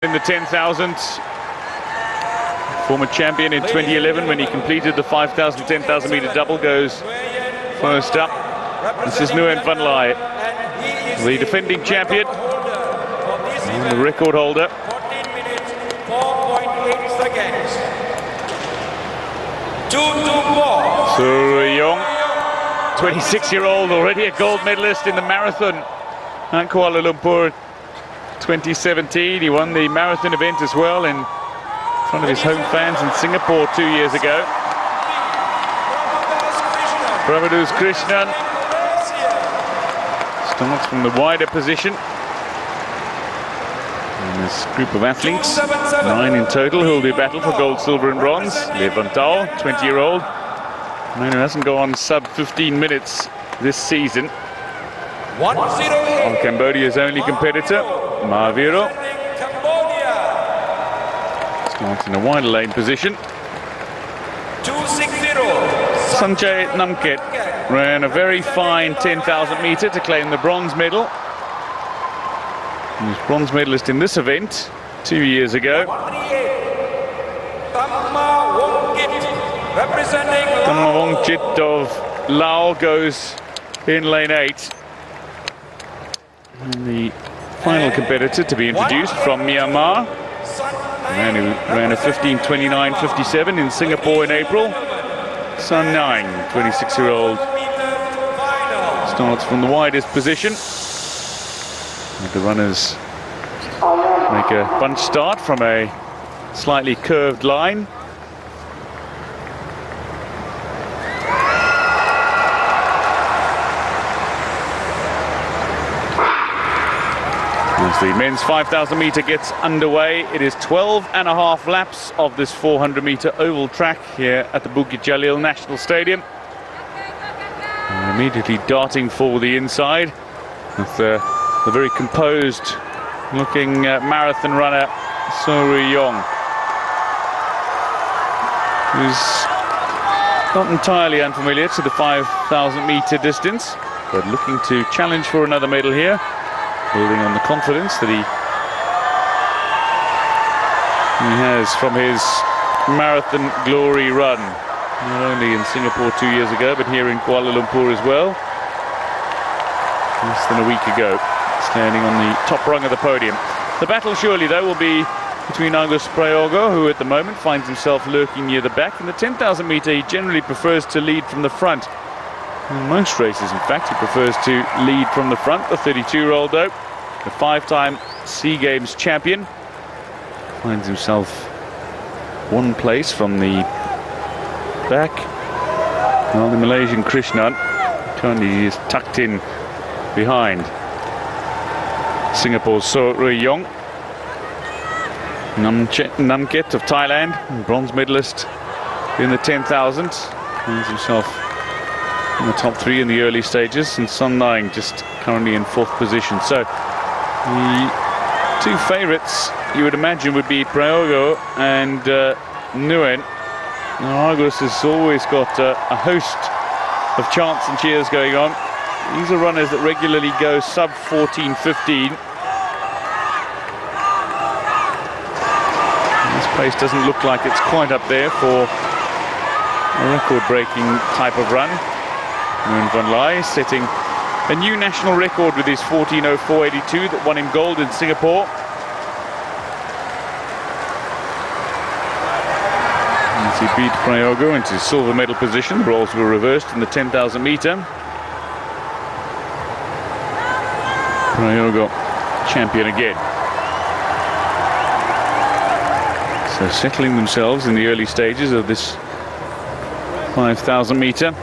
In the 10,000, former champion in 2011 when he completed the 5,000, 10,000 meter double, goes first up. This is Nguyen Van Lai, the defending champion and the record holder. 14 minutes, 4.8 seconds. 224. Suruyong, 26-year-old, already a gold medalist in the marathon at Kuala Lumpur 2017. He won the marathon event as well in front of his home fans in Singapore 2 years ago. Prabhadus Krishnan starts from the wider position. And this group of athletes, 9 in total, who will do battle for gold, silver and bronze. Le Van Tao, 20-year-old, man who hasn't gone sub 15 minutes this season. On Cambodia's only competitor, Mahaviro. Starts in a wider lane position. 260. Sanjay Namket ran a very fine 10,000 meter to claim the bronze medal. He was bronze medalist in this event 2 years ago. Thamma Wongchit of Laos goes in lane 8. And the final competitor to be introduced from Myanmar, a man who ran a 15:29.57 in Singapore in April. Sun Nang, 26-year-old, starts from the widest position. And the runners make a bunch start from a slightly curved line. As the men's 5,000 meter gets underway, it is 12.5 laps of this 400 meter oval track here at the Bukit Jalil National Stadium. And immediately darting for the inside with the very composed looking marathon runner Suruyong, who's not entirely unfamiliar to the 5,000 meter distance, but looking to challenge for another medal here, building on the confidence that he has from his marathon glory run, not only in Singapore 2 years ago, but here in Kuala Lumpur as well, less than a week ago, standing on the top rung of the podium. The battle surely, though, will be between Agus Prayogo, who at the moment finds himself lurking near the back. In the 10,000 meter, he generally prefers to lead from the front. In most races, in fact, he prefers to lead from the front. The 32-year-old, though, the 5-time SEA Games champion, finds himself one place from the back, while the Malaysian Krishnan currently is tucked in behind. Singapore's Suruyong. Namket of Thailand, bronze medalist in the 10,000, finds himself in the top 3 in the early stages, and Sun Nang just currently in 4th position. So the 2 favourites, you would imagine, would be Prayogo and Nguyen. Now Agus has always got a host of chants and cheers going on. These are runners that regularly go sub 14:15. This pace doesn't look like it's quite up there for a record-breaking type of run. Nguyen Van Lai setting a new national record with his 14:04.82 that won him gold in Singapore. As he beat Prayogo into silver medal position, the roles were reversed in the 10,000 meter. Prayogo champion again. So settling themselves in the early stages of this 5,000 meter.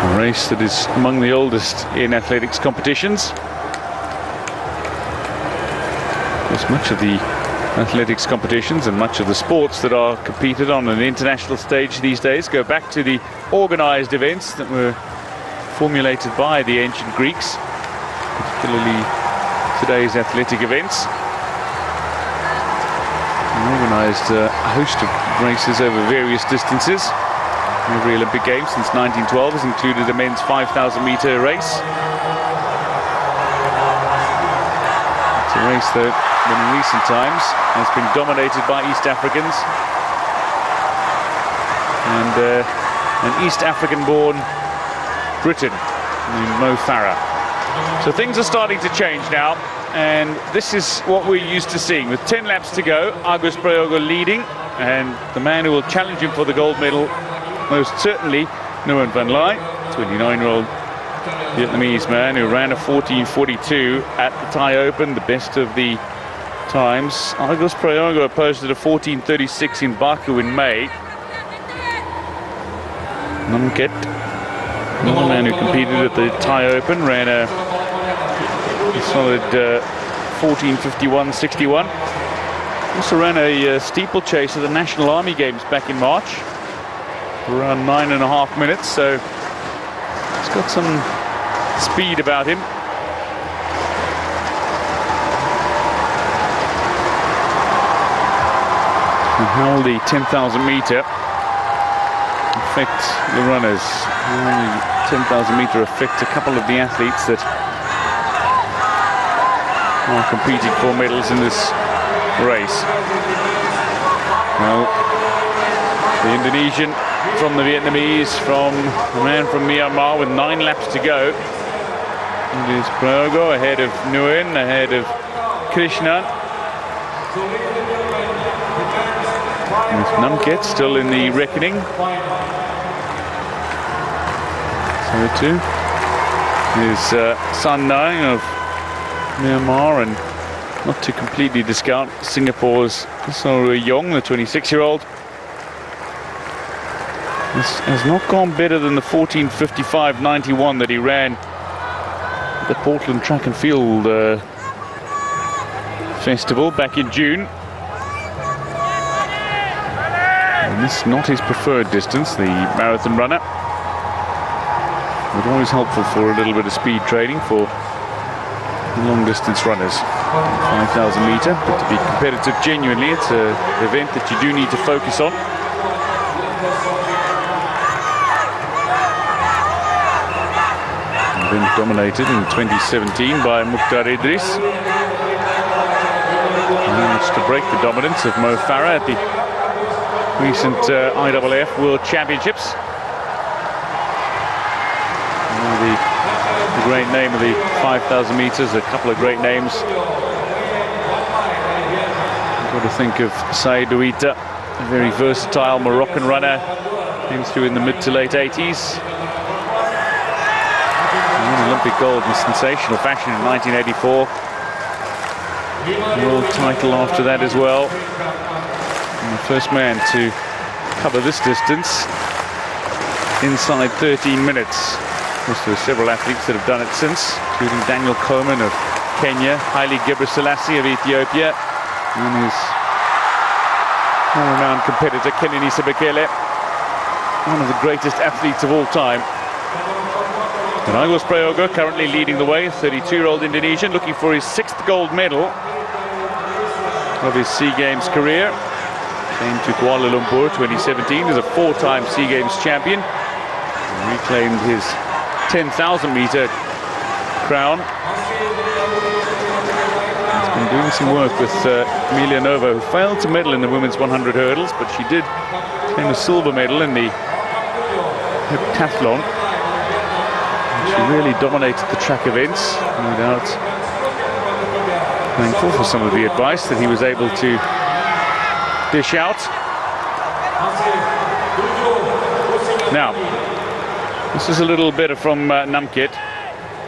A race that is among the oldest in athletics competitions. As much of the athletics competitions and much of the sports that are competed on an international stage these days go back to the organized events that were formulated by the ancient Greeks, particularly today's athletic events. And organized a host of races over various distances. Every Olympic Games since 1912 has included a men's 5,000 meter race. It's a race that in recent times has been dominated by East Africans. And an East African-born Briton named Mo Farah. So things are starting to change now, and this is what we're used to seeing. With 10 laps to go, Agus Prayogo leading, and the man who will challenge him for the gold medal, most certainly, Nguyen Van Lai, 29-year-old Vietnamese man who ran a 14:42 at the Thai Open, the best of the times. Agus Prayogo posted a 14:36 in Baku in May. Namket, another man who competed at the Thai Open, ran a solid 14:51.61. Also ran a steeplechase at the National Army Games back in March, around 9.5 minutes, so he's got some speed about him. And how will the 10,000 metre affect the runners? How will the 10,000 metre affect a couple of the athletes that are competing for medals in this race? Well, the Indonesian from the Vietnamese, from the man from Myanmar with 9 laps to go. It is Prayogo ahead of Nguyen, ahead of Krishnan. With Namket still in the reckoning. So too is San Nang of Myanmar, and not to completely discount Singapore's Sorua Yong, the 26-year-old. This has not gone better than the 14:55.91 that he ran at the Portland Track and Field Festival back in June. And this is not his preferred distance, the marathon runner. But always helpful for a little bit of speed training for long distance runners. 5,000 metre, but to be competitive genuinely, it's an event that you do need to focus on. Been dominated in 2017 by Mukhtar Idris. Managed to break the dominance of Mo Farah at the recent IAAF World Championships. The great name of the 5,000 metres, a couple of great names. You've got to think of Saïd Ouita, a very versatile Moroccan runner, came through in the mid to late 80s. Olympic gold in sensational fashion in 1984. World title after that as well. And the first man to cover this distance inside 13 minutes. Of course, there are several athletes that have done it since, including Daniel Coleman of Kenya, Haile Gebrselassie of Ethiopia, and his all-renowned competitor Kenenisa Bekele, one of the greatest athletes of all time. And Agus Prayogo currently leading the way, 32-year-old Indonesian, looking for his 6th gold medal of his SEA Games career. Came to Kuala Lumpur 2017 as a 4-time SEA Games champion. And reclaimed his 10,000 metre crown. He's been doing some work with Emilia Nova, who failed to medal in the women's 100 hurdles, but she did claim a silver medal in the heptathlon. She really dominated the track events, no doubt. Thankful for some of the advice that he was able to dish out. Now, this is a little better from Namket.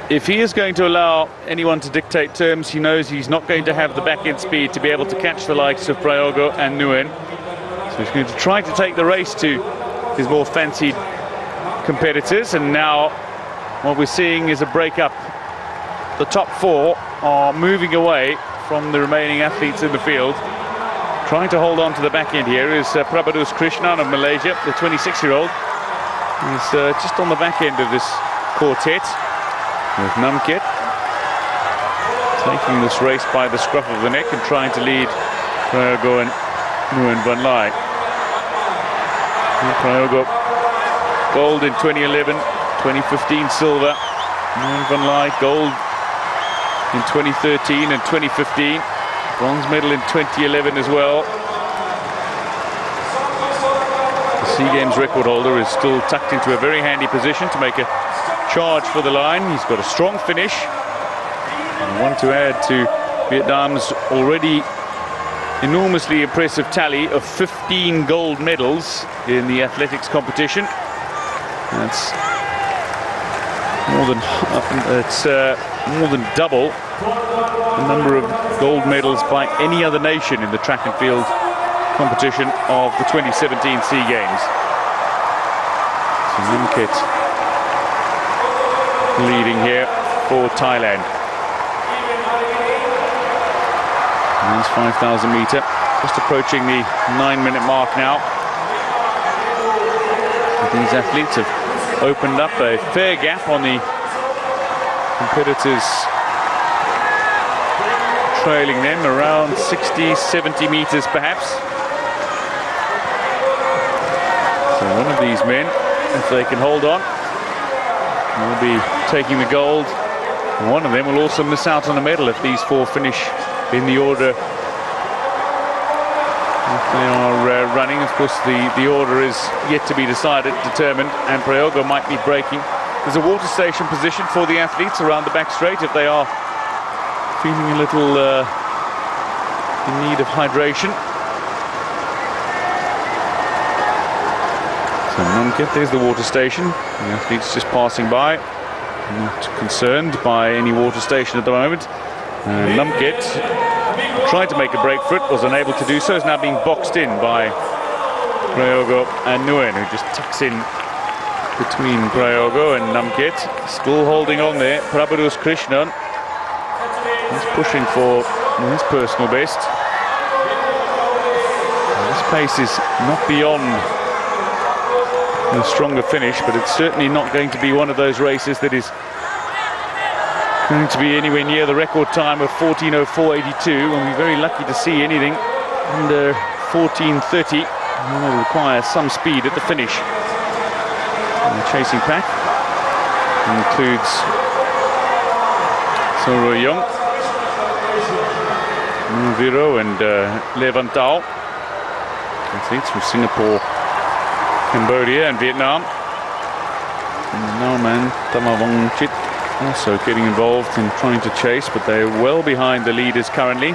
If he is going to allow anyone to dictate terms, he knows he's not going to have the back-end speed to be able to catch the likes of Prayogo and Nguyen. So he's going to try to take the race to his more fancied competitors, and now what we're seeing is a break-up. The top 4 are moving away from the remaining athletes in the field. Trying to hold on to the back end here is Prabhadus Krishnan of Malaysia, the 26-year-old. He's just on the back end of this quartet, with Namket taking this race by the scruff of the neck and trying to lead Prayogo and Nguyen Van Lai. Prayogo, gold in 2011. 2015 silver. Nguyen Van Lai, gold in 2013 and 2015. Bronze medal in 2011 as well. The SEA Games record holder is still tucked into a very handy position to make a charge for the line. He's got a strong finish. And one to add to Vietnam's already enormously impressive tally of 15 gold medals in the athletics competition. That's more than double the number of gold medals by any other nation in the track and field competition of the 2017 SEA Games. So Namkit leading here for Thailand. Men's 5,000 meter, just approaching the 9-minute mark now. These athletes have opened up a fair gap on the competitors trailing them, around 60, 70 meters perhaps. So one of these men, if they can hold on, will be taking the gold. And one of them will also miss out on a medal if these four finish in the order they are running. Of course, the order is yet to be decided, determined, and Prayogo might be breaking. There's a water station position for the athletes around the back straight if they are feeling a little in need of hydration. So Namkit, there's the water station. The athletes just passing by, not concerned by any water station at the moment. Namkit tried to make a break for it, was unable to do so, is now being boxed in by Prayogo and Nguyen, who just tucks in between Prayogo and Namkit. Still holding on there, Prabhadus Krishnan. He's pushing for his personal best. This pace is not beyond a stronger finish, but it's certainly not going to be one of those races that is going to be anywhere near the record time of 14:04.82. We'll be very lucky to see anything under 14:30. Will require some speed at the finish. And the chasing pack includes Soro Young, Viro and Levantao, athletes from Singapore, Cambodia and Vietnam. And Nauman Tamavongchit also getting involved in trying to chase, but they're well behind the leaders currently.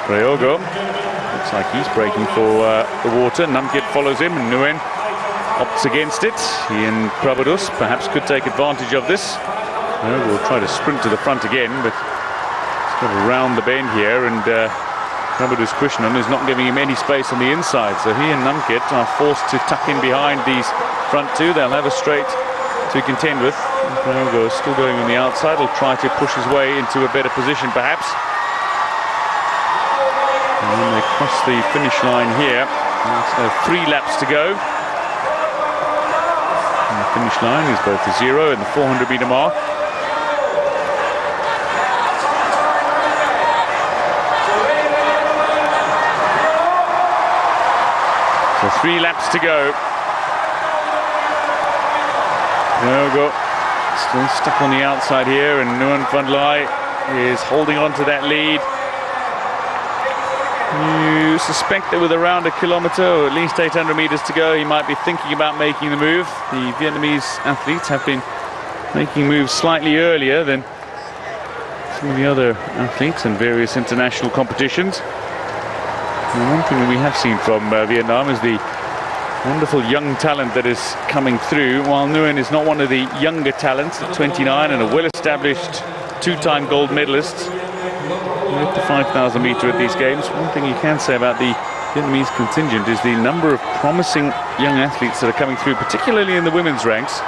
Prayogo looks like he's breaking for the water. Namkit follows him and Nguyen opts against it. He and Prabhadus perhaps could take advantage of this. We'll try to sprint to the front again, but he's got to round the bend here, and Prabhadus Krishnan is not giving him any space on the inside. So he and Namkit are forced to tuck in behind these front two. They'll have a straight to contend with. Prayogo is still going on the outside. He'll try to push his way into a better position perhaps. And when they cross the finish line here, so 3 laps to go. And the finish line is both the 0 and the 400-meter mark. So 3 laps to go. Prayogo still stuck on the outside here, and Nguyen Van Lai is holding on to that lead. You suspect that with around a kilometre or at least 800 meters to go, he might be thinking about making the move. The Vietnamese athletes have been making moves slightly earlier than some of the other athletes in various international competitions. And one thing that we have seen from Vietnam is the wonderful young talent that is coming through. While Nguyen is not one of the younger talents at 29 and a well-established 2-time gold medalist with the 5,000 meter at these games, one thing you can say about the Vietnamese contingent is the number of promising young athletes that are coming through, particularly in the women's ranks,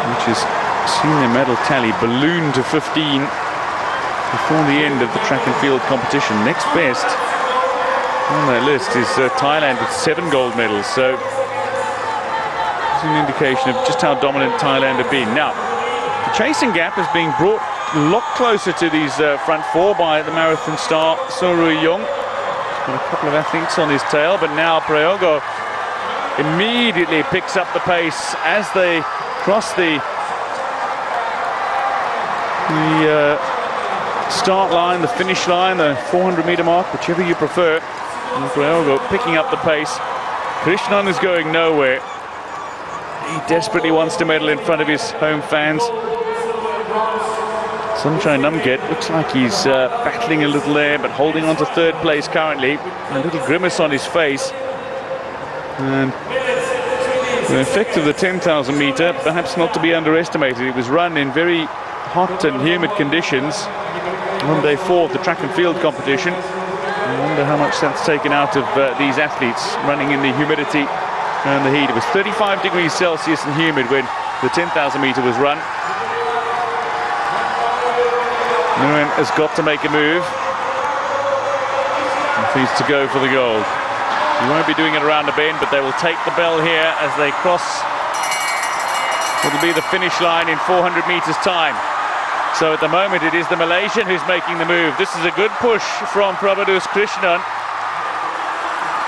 which has seen their medal tally balloon to 15 before the end of the track and field competition. Next best on that list is Thailand with 7 gold medals, so it's an indication of just how dominant Thailand have been. Now, the chasing gap is being brought a lot closer to these front 4 by the marathon star Soro Young. He's got a couple of athletes on his tail, but now Prayogo immediately picks up the pace as they cross the start line, the finish line, the 400-meter mark, whichever you prefer. And Prayogo picking up the pace. Krishnan is going nowhere. He desperately wants to medal in front of his home fans. Sunshine Namket looks like he's battling a little there, but holding on to third place currently. A little grimace on his face. And the effect of the 10,000 meter, perhaps not to be underestimated. It was run in very hot and humid conditions on day 4 of the track and field competition. I wonder how much that's taken out of these athletes running in the humidity and the heat. It was 35 degrees Celsius and humid when the 10,000 meter was run. Nguyen has got to make a move. He needs to go for the gold. He won't be doing it around the bend, but they will take the bell here as they cross what will be the finish line in 400 meters time. So at the moment it is the Malaysian who's making the move. This is a good push from Prabhadus Krishnan.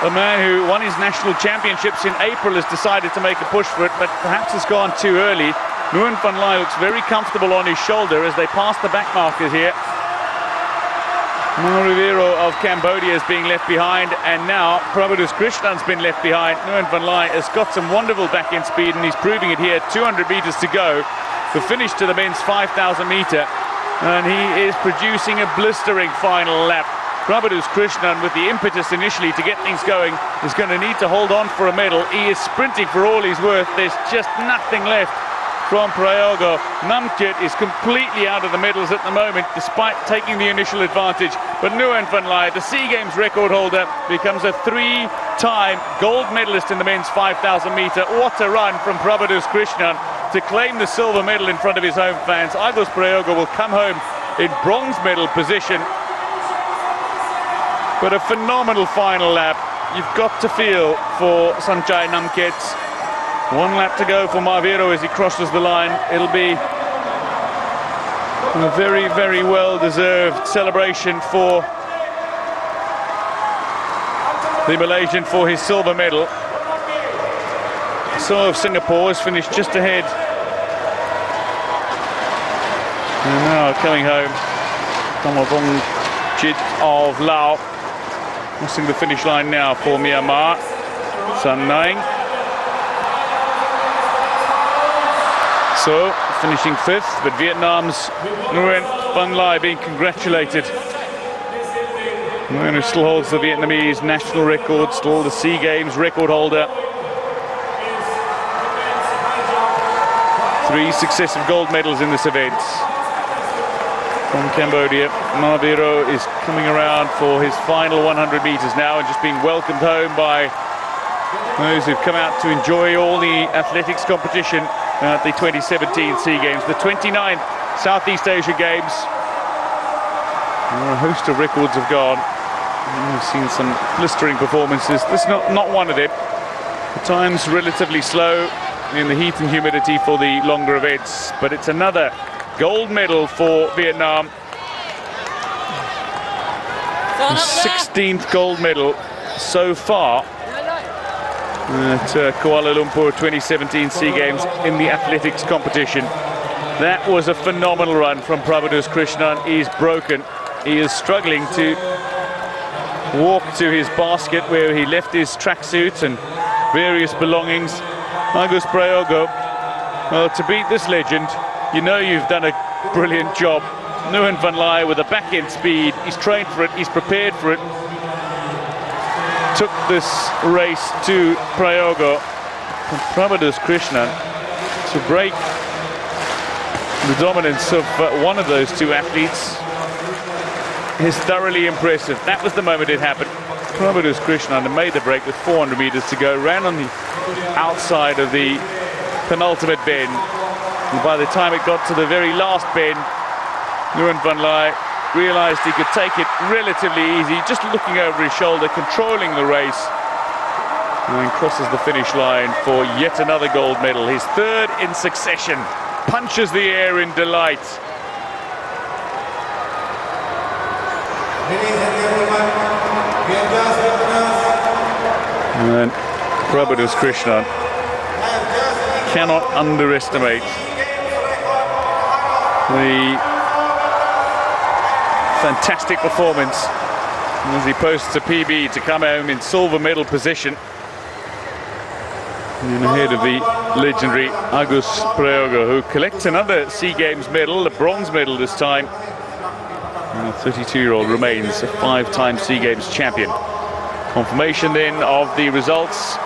A man who won his national championships in April has decided to make a push for it, but perhaps has gone too early. Nguyen Van Lai looks very comfortable on his shoulder as they pass the back markers here. Rivero of Cambodia is being left behind, and now Prabhadus Krishnan's been left behind. Nguyen Van Lai has got some wonderful back-end speed, and he's proving it here. 200 meters to go. The finish to the men's 5,000 meter, and he is producing a blistering final lap. Prabhadus Krishnan, with the impetus initially to get things going, is going to need to hold on for a medal. He is sprinting for all he's worth. There's just nothing left from Prayogo. Namket is completely out of the medals at the moment, despite taking the initial advantage. But Nguyen Van Lai, the SEA Games record holder, becomes a 3-time gold medalist in the men's 5,000 meter. What a run from Prabhadus Krishnan to claim the silver medal in front of his home fans. Agus Prayogo will come home in bronze medal position. But a phenomenal final lap. You've got to feel for Sanjay Namket. 1 lap to go for Marvero as he crosses the line. It'll be a very, very well-deserved celebration for the Malaysian for his silver medal. So of Singapore has finished just ahead. And now coming home, Thamavong Chit of Laos. Crossing the finish line now for Myanmar. Sun Naing. So, finishing 5th, but Vietnam's Nguyen Van Lai being congratulated. Nguyen, who still holds the Vietnamese national record, still the SEA Games record holder. 3 successive gold medals in this event. From Cambodia, Marvero is coming around for his final 100 meters now and just being welcomed home by those who've come out to enjoy all the athletics competition at the 2017 SEA Games, the 29th Southeast Asia Games. A host of records have gone. We've seen some blistering performances. This is not one of them. At times relatively slow in the heat and humidity for the longer events, but it's another gold medal for Vietnam. The 16th gold medal so far at Kuala Lumpur 2017 SEA Games in the athletics competition. That was a phenomenal run from Prabhadus Krishnan. He's broken. He is struggling to walk to his basket where he left his tracksuit and various belongings. Agus Prayogo, well, to beat this legend, you know you've done a brilliant job. Nguyen Van Lai with a back-end speed. He's trained for it. He's prepared for it. Took this race to Prayogo from Prabhadus Krishnan to break the dominance of one of those 2 athletes is thoroughly impressive. That was the moment it happened. Prabhadus Krishnan made the break with 400 meters to go, ran on the outside of the penultimate bend. And by the time it got to the very last bend, Nguyen Van Lai realized he could take it relatively easy, just looking over his shoulder, controlling the race, and then crosses the finish line for yet another gold medal, his 3rd in succession. Punches the air in delight. And Prabhadus Krishnan cannot underestimate the fantastic performance as he posts a PB to come home in silver medal position. And ahead of the legendary Agus Prayogo, who collects another SEA Games medal, a bronze medal this time. And the 32-year-old remains a 5-time SEA Games champion. Confirmation then of the results